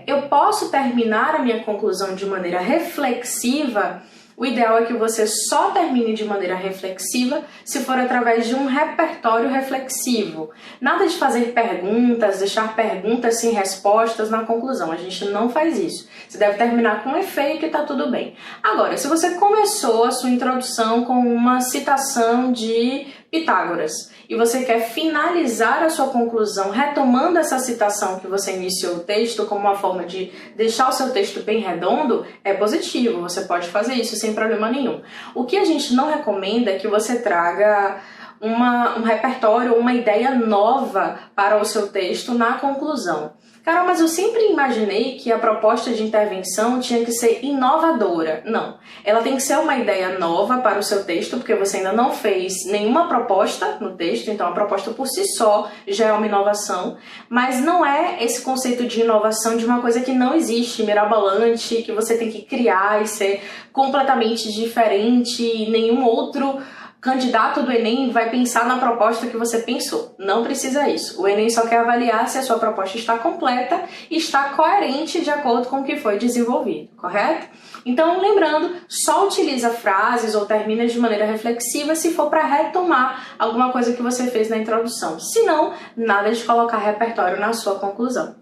eu posso terminar a minha conclusão de maneira reflexiva? O ideal é que você só termine de maneira reflexiva se for através de um repertório reflexivo. Nada de fazer perguntas, deixar perguntas sem respostas na conclusão. A gente não faz isso. Você deve terminar com efeito e tá tudo bem. Agora, se você começou a sua introdução com uma citação de Pitágoras e você quer finalizar a sua conclusão retomando essa citação que você iniciou o texto como uma forma de deixar o seu texto bem redondo, é positivo, você pode fazer isso sem problema nenhum. O que a gente não recomenda é que você traga um repertório ou uma ideia nova para o seu texto na conclusão. Carol, mas eu sempre imaginei que a proposta de intervenção tinha que ser inovadora. Não, ela tem que ser uma ideia nova para o seu texto, porque você ainda não fez nenhuma proposta no texto, então a proposta por si só já é uma inovação, mas não é esse conceito de inovação de uma coisa que não existe, mirabolante, que você tem que criar e ser completamente diferente e nenhum outro candidato do Enem vai pensar na proposta que você pensou. Não precisa isso. O Enem só quer avaliar se a sua proposta está completa e está coerente de acordo com o que foi desenvolvido, correto? Então, lembrando, só utiliza frases ou termina de maneira reflexiva se for para retomar alguma coisa que você fez na introdução. Se não, nada de colocar repertório na sua conclusão.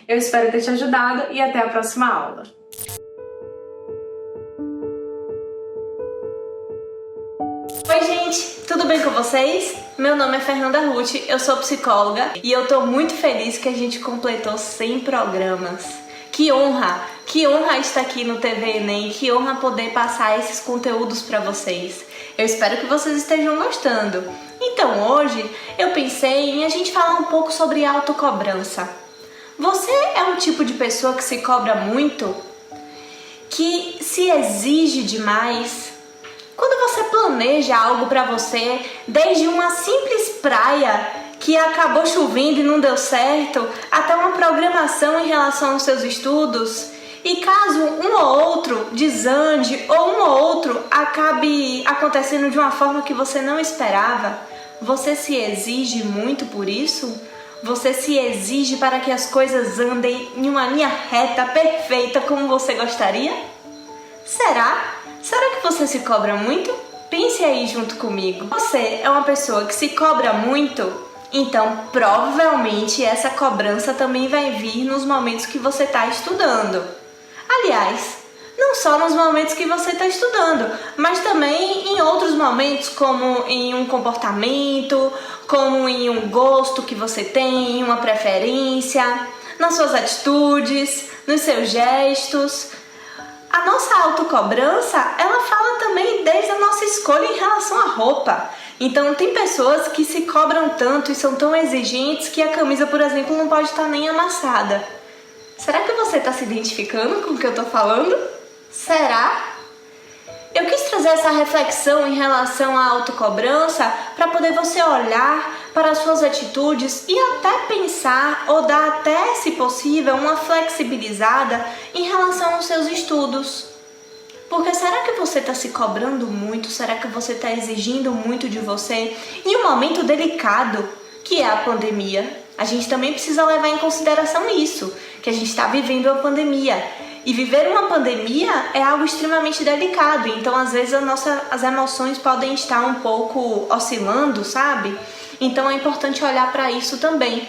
Eu espero ter te ajudado e até a próxima aula. Oi gente, tudo bem com vocês? Meu nome é Fernanda Ruth, eu sou psicóloga e eu tô muito feliz que a gente completou 100 programas. Que honra estar aqui no TV Enem, que honra poder passar esses conteúdos para vocês. Eu espero que vocês estejam gostando. Então hoje eu pensei em a gente falar um pouco sobre autocobrança. Você é um tipo de pessoa que se cobra muito? Que se exige demais? Quando você planeja algo para você, desde uma simples praia que acabou chovendo e não deu certo, até uma programação em relação aos seus estudos, e caso um ou outro desande ou um ou outro acabe acontecendo de uma forma que você não esperava, você se exige muito por isso? Você se exige para que as coisas andem em uma linha reta, perfeita, como você gostaria? Será? Será que você se cobra muito? Pense aí junto comigo. Você é uma pessoa que se cobra muito? Então, provavelmente essa cobrança também vai vir nos momentos que você está estudando. Aliás, não não só nos momentos que você está estudando, mas também em outros momentos, como em um comportamento, como em um gosto que você tem, em uma preferência, nas suas atitudes, nos seus gestos. A nossa autocobrança, ela fala também desde a nossa escolha em relação à roupa. Então tem pessoas que se cobram tanto e são tão exigentes que a camisa, por exemplo, não pode estar nem amassada. Será que você está se identificando com o que eu estou falando? Será? Eu quis trazer essa reflexão em relação à autocobrança para poder você olhar para as suas atitudes e até pensar ou dar até, se possível, uma flexibilizada em relação aos seus estudos. Porque será que você está se cobrando muito? Será que você está exigindo muito de você? Em um momento delicado, que é a pandemia, a gente também precisa levar em consideração isso, que a gente está vivendo uma pandemia. E viver uma pandemia é algo extremamente delicado, então às vezes as emoções podem estar um pouco oscilando, sabe? Então é importante olhar para isso também.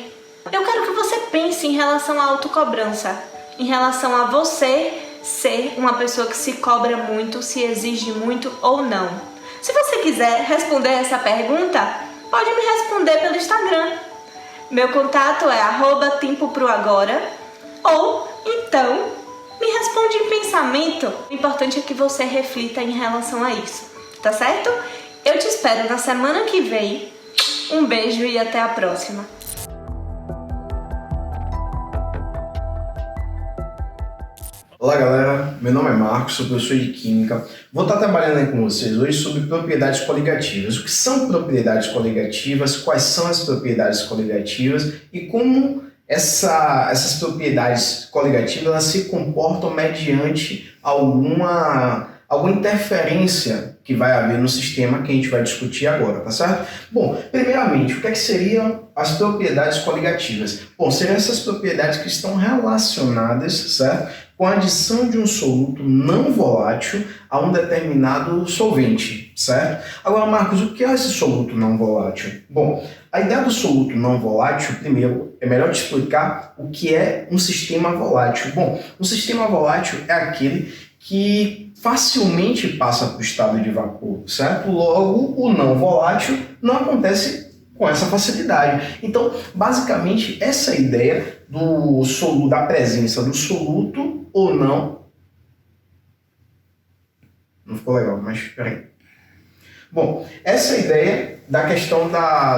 Eu quero que você pense em relação à autocobrança, em relação a você ser uma pessoa que se cobra muito, se exige muito ou não. Se você quiser responder essa pergunta, pode me responder pelo Instagram. Meu contato é @tempoproagora ou então me responde em pensamento. O importante é que você reflita em relação a isso, tá certo? Eu te espero na semana que vem. Um beijo e até a próxima. Olá galera, meu nome é Marcos, sou professor de Química. Vou estar trabalhando aí com vocês hoje sobre propriedades coligativas. O que são propriedades coligativas, quais são as propriedades coligativas e como essas propriedades coligativas elas se comportam mediante alguma interferência que vai haver no sistema que a gente vai discutir agora, tá certo? Bom, primeiramente, o que seriam as propriedades coligativas? Bom, seriam essas propriedades que estão relacionadas, certo, com a adição de um soluto não volátil a um determinado solvente, certo? Agora, Marcos, o que é esse soluto não volátil? Bom, a ideia do soluto não volátil, primeiro, é melhor te explicar o que é um sistema volátil. Bom, um sistema volátil é aquele que facilmente passa para o estado de vapor, certo? Logo, o não volátil não acontece com essa facilidade. Então, basicamente, essa é a ideia do soluto, da presença do soluto ou não. Não ficou legal, mas peraí. Bom, essa é a ideia da questão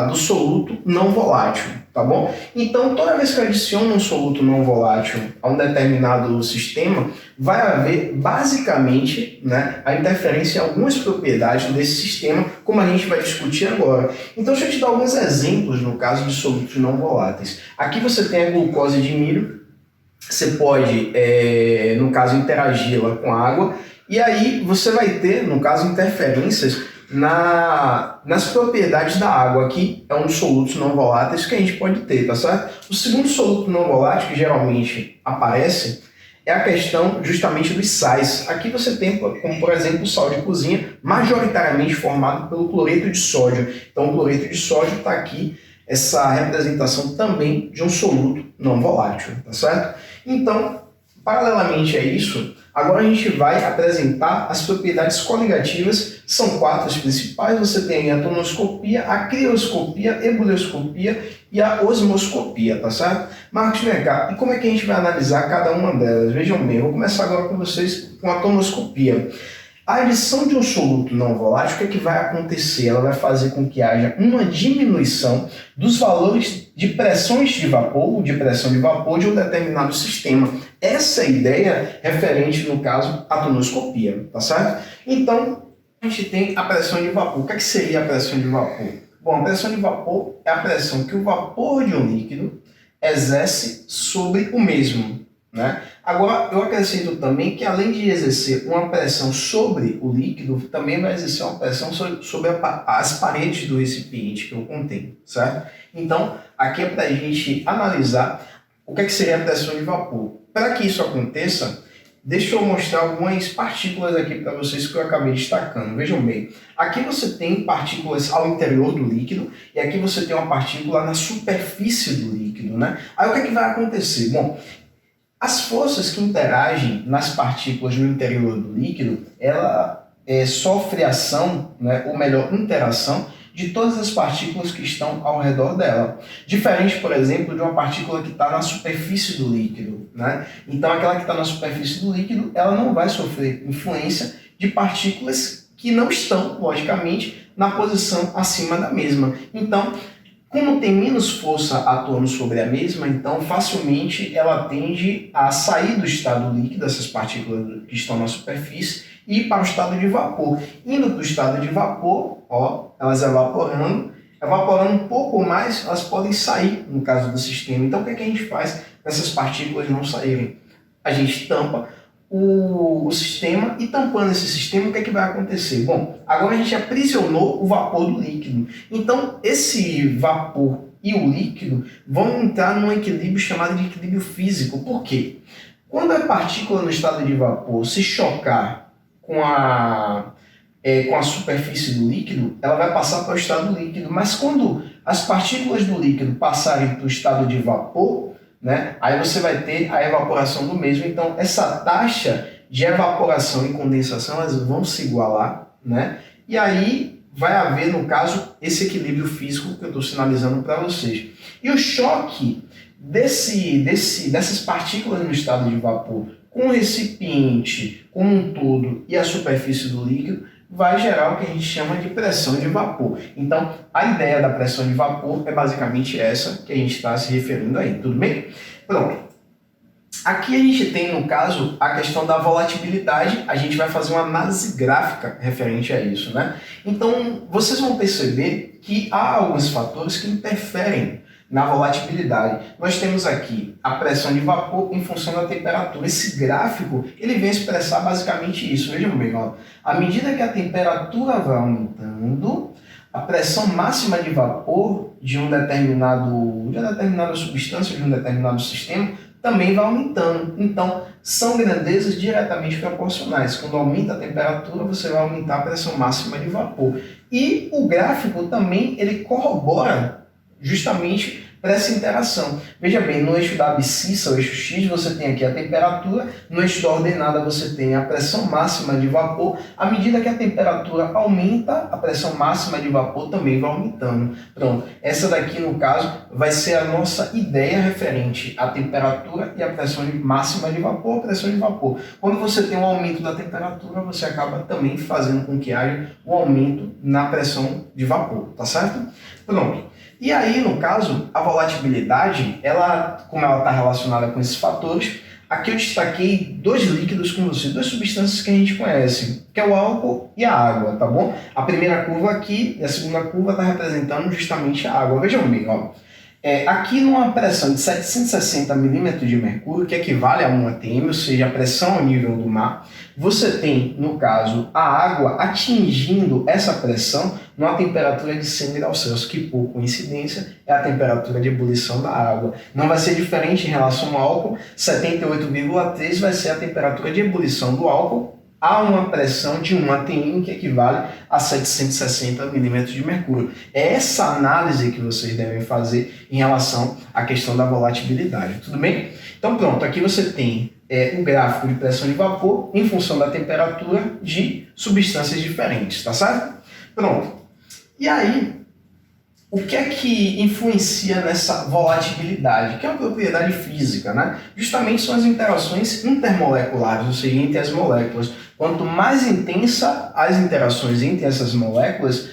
do soluto não volátil, tá bom? Então, toda vez que eu adiciono um soluto não volátil a um determinado sistema, vai haver, basicamente, né, a interferência em algumas propriedades desse sistema, como a gente vai discutir agora. Então, deixa eu te dar alguns exemplos no caso de solutos não voláteis. Aqui você tem a glucose de milho, você pode, no caso, interagi-la com água, e aí você vai ter, no caso, interferências nas propriedades da água. Aqui é um dos solutos não voláteis que a gente pode ter, tá certo? O segundo soluto não volátil que geralmente aparece é a questão justamente dos sais. Aqui você tem, como por exemplo, o sal de cozinha, majoritariamente formado pelo cloreto de sódio. Então o cloreto de sódio está aqui, essa representação também de um soluto não volátil, tá certo? Então, paralelamente a isso, agora a gente vai apresentar as propriedades coligativas. São 4 as principais. Você tem a tonoscopia, a crioscopia, a ebullioscopia e a osmoscopia, tá certo? Marcos, vem cá, e como é que a gente vai analisar cada uma delas? Vejam bem, eu vou começar agora com vocês com a tonoscopia. A adição de um soluto não volátil, o que é que vai acontecer? Ela vai fazer com que haja uma diminuição dos valores de pressões de vapor, de pressão de vapor de um determinado sistema. Essa é a ideia referente, no caso, à tonoscopia, tá certo? Então, a gente tem a pressão de vapor. O que é que seria a pressão de vapor? Bom, a pressão de vapor é a pressão que o vapor de um líquido exerce sobre o mesmo, né? Agora, eu acrescento também que, além de exercer uma pressão sobre o líquido, também vai exercer uma pressão sobre as paredes do recipiente que eu contenho, certo? Então, aqui é para a gente analisar o que seria a pressão de vapor. Para que isso aconteça, deixa eu mostrar algumas partículas aqui para vocês que eu acabei destacando. Vejam bem, aqui você tem partículas ao interior do líquido e aqui você tem uma partícula na superfície do líquido, né? Aí o que vai acontecer? Bom, As forças que interagem nas partículas no interior do líquido, ela sofre ação, né, ou melhor, interação, de todas as partículas que estão ao redor dela. Diferente, por exemplo, de uma partícula que está na superfície do líquido, né? Então, aquela que está na superfície do líquido, ela não vai sofrer influência de partículas que não estão, logicamente, na posição acima da mesma. Então, como tem menos força atuando sobre a mesma, então facilmente ela tende a sair do estado líquido, essas partículas que estão na superfície, e ir para o estado de vapor. Indo para o estado de vapor, ó, elas evaporando um pouco mais, elas podem sair, no caso do sistema. Então, o que é que a gente faz para essas partículas não saírem? A gente tampa o sistema, e tampando esse sistema, o que é que vai acontecer? Bom, agora a gente aprisionou o vapor do líquido. Então, esse vapor e o líquido vão entrar num equilíbrio chamado de equilíbrio físico. Por quê? Quando a partícula no estado de vapor se chocar com a superfície do líquido, ela vai passar para o estado líquido. Mas quando as partículas do líquido passarem para o estado de vapor, né, aí você vai ter a evaporação do mesmo. Então, essa taxa de evaporação e condensação, elas vão se igualar, né? E aí vai haver, no caso, esse equilíbrio físico que eu estou sinalizando para vocês. E o choque dessas partículas no estado de vapor com o recipiente como um todo e a superfície do líquido vai gerar o que a gente chama de pressão de vapor. Então, a ideia da pressão de vapor é basicamente essa que a gente está se referindo aí, tudo bem? Pronto. Aqui a gente tem, no caso, a questão da volatilidade. A gente vai fazer uma análise gráfica referente a isso, né? Então, vocês vão perceber que há alguns fatores que interferem na volatilidade. Nós temos aqui a pressão de vapor em função da temperatura. Esse gráfico, ele vem expressar basicamente isso. Vejam bem, ó. À medida que a temperatura vai aumentando, a pressão máxima de vapor de uma determinada substância, de um determinado sistema, também vai aumentando. Então, são grandezas diretamente proporcionais. Quando aumenta a temperatura, você vai aumentar a pressão máxima de vapor. E o gráfico também, ele corrobora justamente para essa interação. Veja bem, no eixo da abscissa, o eixo X, você tem aqui a temperatura, no eixo da ordenada você tem a pressão máxima de vapor. À medida que a temperatura aumenta, a pressão máxima de vapor também vai aumentando. Pronto, essa daqui, no caso, vai ser a nossa ideia referente à temperatura e à pressão máxima de vapor, pressão de vapor. Quando você tem um aumento da temperatura, você acaba também fazendo com que haja um aumento na pressão de vapor, tá certo? Pronto. E aí, no caso, a volatilidade, como ela está relacionada com esses fatores, aqui eu destaquei dois líquidos com vocês, duas substâncias que a gente conhece, que é o álcool e a água, tá bom? A primeira curva aqui e a segunda curva está representando justamente a água. Vejam bem, ó. Aqui numa pressão de 760 milímetros de mercúrio, que equivale a 1 atm, ou seja, a pressão ao nível do mar, você tem, no caso, a água atingindo essa pressão numa temperatura de 100 graus Celsius, que por coincidência é a temperatura de ebulição da água. Não vai ser diferente em relação ao álcool, 78,3 vai ser a temperatura de ebulição do álcool a uma pressão de 1 atm, que equivale a 760 milímetros de mercúrio. É essa análise que vocês devem fazer em relação à questão da volatilidade, tudo bem? Então pronto, aqui você tem um gráfico de pressão de vapor em função da temperatura de substâncias diferentes, tá certo? Pronto. E aí, o que é que influencia nessa volatilidade? Que é uma propriedade física, né? Justamente são as interações intermoleculares, ou seja, entre as moléculas. Quanto mais intensa as interações entre essas moléculas,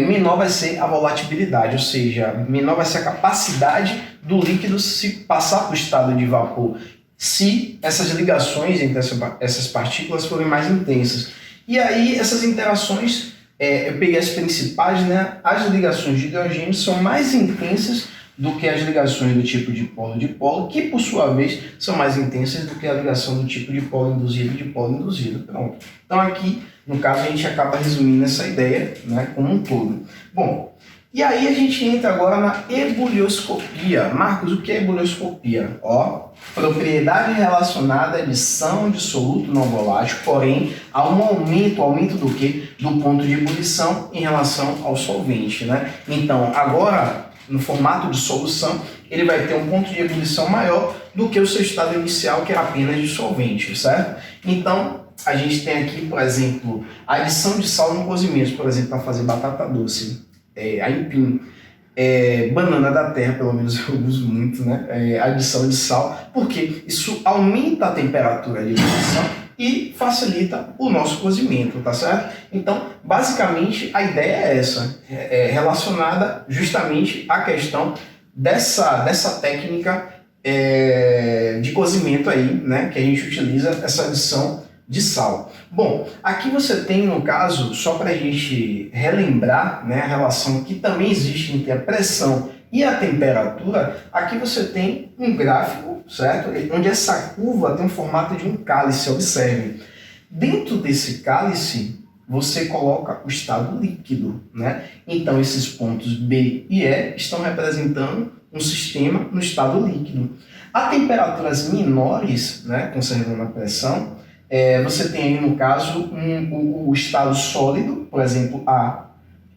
menor vai ser a volatilidade, ou seja, menor vai ser a capacidade do líquido se passar para o estado de vapor, se essas ligações entre essas partículas forem mais intensas. E aí, essas interações, eu peguei as principais, né? As ligações de hidrogênio são mais intensas do que as ligações do tipo dipolo-dipolo, que por sua vez são mais intensas do que a ligação do tipo dipolo induzido e dipolo induzido. Pronto. Então aqui, no caso, a gente acaba resumindo essa ideia, né, como um todo. Bom, e aí a gente entra agora na ebulioscopia. Marcos, o que é ebulioscopia? Ó, propriedade relacionada à adição de soluto não volátil, porém há um aumento do quê? Do ponto de ebulição em relação ao solvente, né? Então, agora, no formato de solução, ele vai ter um ponto de ebulição maior do que o seu estado inicial, que era apenas de solvente, certo? Então, a gente tem aqui, por exemplo, a adição de sal no cozimento, por exemplo, para fazer batata doce, aipim, banana da terra, pelo menos eu uso muito, né? Adição de sal, porque isso aumenta a temperatura de ebulição e facilita o nosso cozimento, tá certo? Então, basicamente, a ideia é essa, relacionada justamente à questão dessa técnica de cozimento aí, né? Que a gente utiliza essa adição de sal. Bom, aqui você tem, no caso, só para a gente relembrar, né, a relação que também existe entre a pressão e a temperatura, aqui você tem um gráfico, certo? Onde essa curva tem o formato de um cálice, observe. Dentro desse cálice, você coloca o estado líquido, né? Então, esses pontos B e E estão representando um sistema no estado líquido. A temperaturas menores, né, conservando a pressão, você tem aí, no caso, o estado sólido, por exemplo, A.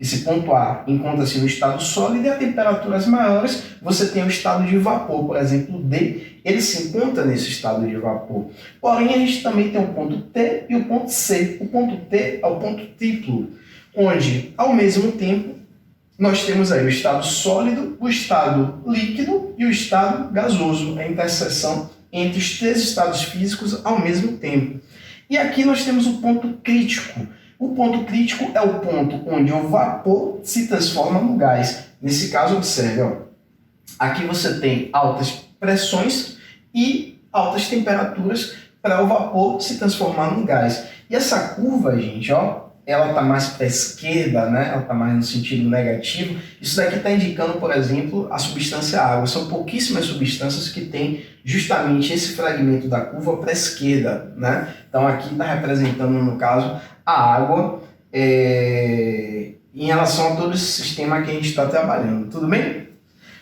Esse ponto A encontra-se no estado sólido, e a temperaturas maiores você tem o estado de vapor, por exemplo, D. Ele se encontra nesse estado de vapor. Porém, a gente também tem o ponto T e o ponto C. O ponto T é o ponto triplo, onde, ao mesmo tempo, nós temos aí o estado sólido, o estado líquido e o estado gasoso, a interseção entre os três estados físicos ao mesmo tempo. E aqui nós temos o ponto crítico. O ponto crítico é o ponto onde o vapor se transforma no gás. Nesse caso, observe, ó, aqui você tem altas pressões e altas temperaturas para o vapor se transformar no gás. E essa curva, gente, ó, ela está mais para a esquerda, né? Ela está mais no sentido negativo. Isso daqui está indicando, por exemplo, a substância água. São pouquíssimas substâncias que têm justamente esse fragmento da curva para a esquerda, né? Então aqui está representando, no caso, a água em relação a todo esse sistema que a gente está trabalhando. Tudo bem?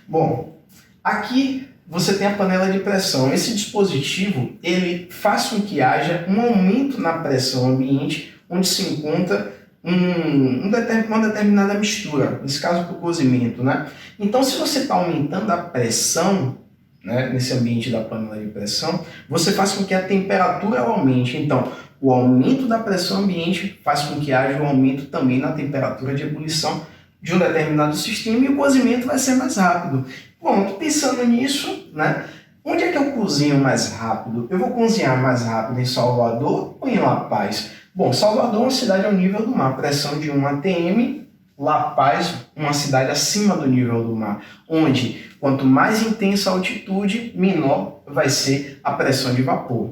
Bom, aqui você tem a panela de pressão. Esse dispositivo, ele faz com que haja um aumento na pressão ambiente onde se encontra uma determinada mistura, nesse caso para o cozimento, né? Então, se você está aumentando a pressão, né, nesse ambiente da panela de pressão, você faz com que a temperatura aumente. Então, o aumento da pressão ambiente faz com que haja um aumento também na temperatura de ebulição de um determinado sistema e o cozimento vai ser mais rápido. Bom, pensando nisso, né, onde é que eu cozinho mais rápido? Eu vou cozinhar mais rápido em Salvador ou em La Paz? Bom, Salvador é uma cidade ao nível do mar, pressão de 1 atm. La Paz, uma cidade acima do nível do mar, onde quanto mais intensa a altitude, menor vai ser a pressão de vapor.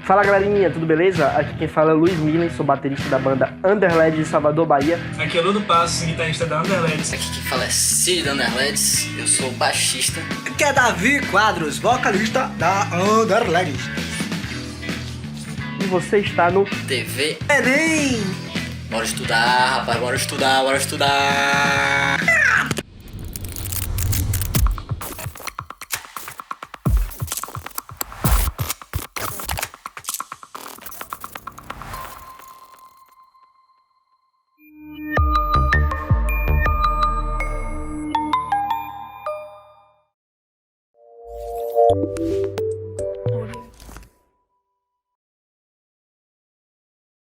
Fala galerinha, tudo beleza? Aqui quem fala é Luiz Milen, sou baterista da banda Underled de Salvador, Bahia. Aqui é Ludo Passos, guitarrista da Underleds. Aqui quem fala é Cid da Underleds, eu sou baixista. Aqui é Davi Quadros, vocalista da Underled. E você está no TV Enem! Bora estudar, rapaz, bora estudar, bora estudar!